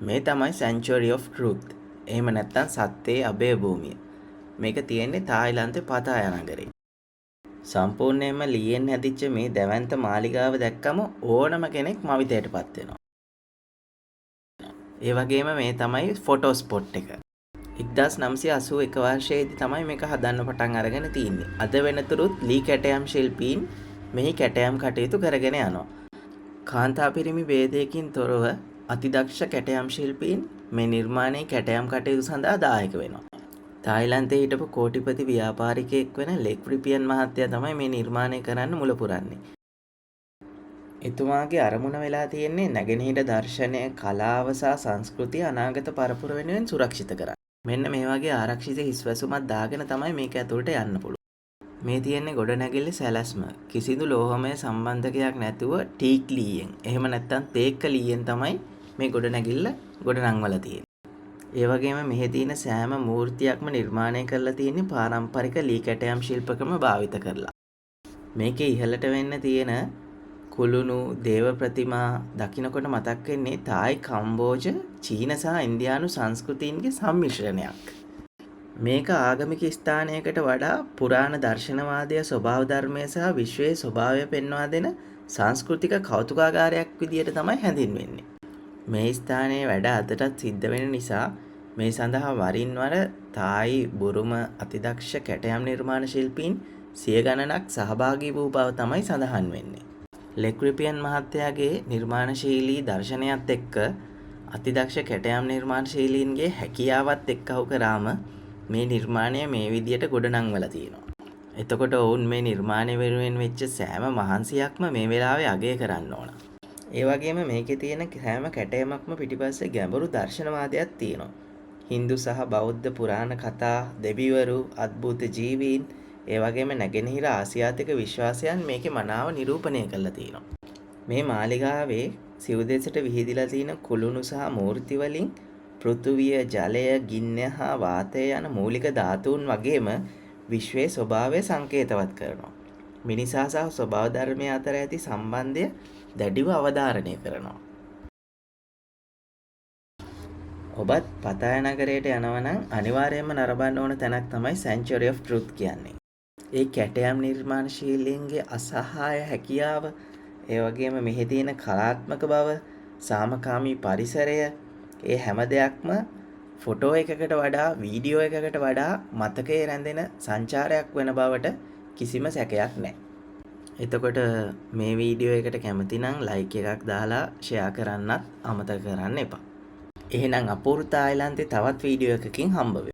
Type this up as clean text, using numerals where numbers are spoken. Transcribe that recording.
මේ තමයි Sanctuary of Truth. එහෙම නැත්නම් සත්‍යයේ අභය භූමිය. මේක තියෙන්නේ තායිලන්තේ පතායා නගරේ. සම්පූර්ණයෙන්ම ලීයෙන් හැදිච්ච මේ දැවැන්ත මාලිගාව දැක්කම ඕනම කෙනෙක් මවිතයටපත් වෙනවා. ඒ වගේම මේ තමයි ෆොටෝ ස්පොට් එක. 1981 වර්ෂයේදී තමයි මේක හදන්න පටන් අරගෙන තියෙන්නේ. අද වෙනතුරුත් ලී කැටයම් ශිල්පීන් මෙහි කැටයම් කටයුතු කරගෙන යනවා. කාන්තා පිරිමි ભેදයකින් තොරව අතිදක්ෂ කැටයම් ශිල්පීන් මේ නිර්මාණයේ කැටයම් කටයුතු සඳහා දායක වෙනවා. තායිලන්තයේ හිටපු කෝටිපති ව්‍යාපාරිකයෙක් වෙන ලෙක් රිපියන් මහත්තයා තමයි මේ නිර්මාණය කරන්න මුල පුරන්නේ. එතුමාගේ අරමුණ වෙලා තියෙන්නේ නැගෙනහිර දර්ශනය, කලාව සහ සංස්කෘතිය අනාගත පරපුර වෙනුවෙන් සුරක්ෂිත කරන්න. මෙන්න මේ වගේ ආරක්ෂිත හිස්වැසුමක් දාගෙන තමයි මේක ඇතුළට යන්න පුළුවන්. මේ තියෙන්නේ ගොඩනැගිල්ලේ සැලැස්ම. කිසිදු ලෝහමය සම්බන්ධකයක් නැතුව ටීක් ලීයෙන්, එහෙම නැත්නම් තේක්ක ලීයෙන් තමයි මේ ගොඩනැගිල්ල ගොඩනංවලා තියෙන්නේ. ඒ වගේම මෙහි තියෙන සෑම මූර්තියක්ම නිර්මාණය කරලා තියෙන්නේ පාරම්පරික ලී කැටයම් ශිල්ප ක්‍රම භාවිත කරලා. මේකේ ඉහළට වෙන්න තියෙන කුළුණු දේව ප්‍රතිමා දකින්නකොට මතක් වෙන්නේ තායි, කම්බෝජ, චීන සහ ඉන්දියානු සංස්කෘතීන්ගේ සම්මිශ්‍රණයක්. මේක ආගමික ස්ථානයකට වඩා පුරාණ දර්ශනවාදය, ස්වභාව ධර්මය සහ විශ්වයේ ස්වභාවය පෙන්වා දෙන සංස්කෘතික කෞතුකාගාරයක් විදියට තමයි හැඳින්වෙන්නේ. මේ ස්ථානයේ වැඩ අදටත් සිද්ධ වෙන නිසා මේ සඳහා වරින් වර තායි, බුරුම අතිදක්ෂ කැටයම් නිර්මාණ ශිල්පීන් සිය ගණනක් සහභාගී වූ බව තමයි සඳහන් වෙන්නේ. ලෙක් රිපියන් මහත්තයාගේ නිර්මාණශීලී දර්ශනයත් එක්ක අතිදක්ෂ කැටයම් නිර්මාණශීලීන්ගේ හැකියාවත් එක්කව කරාම මේ නිර්මාණය මේ විදියට ගොඩනංවලා තියෙනවා. එතකොට ඔවුන් මේ නිර්මාණය වෙනුවෙන් වෙච්ච සෑම මහන්සියක්ම මේ වෙලාවේ අගය කරන්න ඕන. ඒ වගේම මේකේ තියෙන සෑම කැටයමක්ම පිටිපස්සේ ගැඹුරු දර්ශනවාදයක් තියෙනවා. හින්දු සහ බෞද්ධ පුරාණ කතා, දෙවිවරු, අద్භූත ජීවීන්, ඒ වගේම නැගෙනහිර ආසියාතික විශ්වාසයන් මේකේ මනාව නිරූපණය කරලා තියෙනවා. මේ මාලිගාවේ සිව්දෙසට විහිදිලා තියෙන කුළුණු සහ මූර්ති වලින් පෘථුවිය, ජලය, ගින්න හා වාතය යන මූලික ධාතුන් වගේම විශ්වයේ ස්වභාවය සංකේතවත් කරනවා. මිනිසා සහ ස්වභාව ධර්මය අතර ඇති සම්බන්ධය දැඩිව අවධාරණය කරනවා. ඔබත් පතායා නගරයට යනවා නම් අනිවාර්යයෙන්ම නරඹන්න ඕන තැනක් තමයි Sanctuary of Truth කියන්නේ. ඒ කැටයම් නිර්මාණශීලීන්ගේ අසහාය හැකියාව, ඒ වගේම මෙහි තියෙන කලාත්මක බව, සාමකාමී පරිසරය, ඒ හැම දෙයක්ම ෆොටෝ එකකට වඩා, වීඩියෝ එකකට වඩා මතකයේ රැඳෙන සංචාරයක් වෙන බවට කිසිම සැකයක් නැහැ. එතකොට මේ වීඩියෝ එකට කැමති නම් ලයික් එකක් දාලා ෂෙයා කරන්නත් අමතක කරන්න එපා. එහෙනම් අපූර්ව තායිලන්තේ තවත් වීඩියෝ එකකින් හම්බ වෙමු.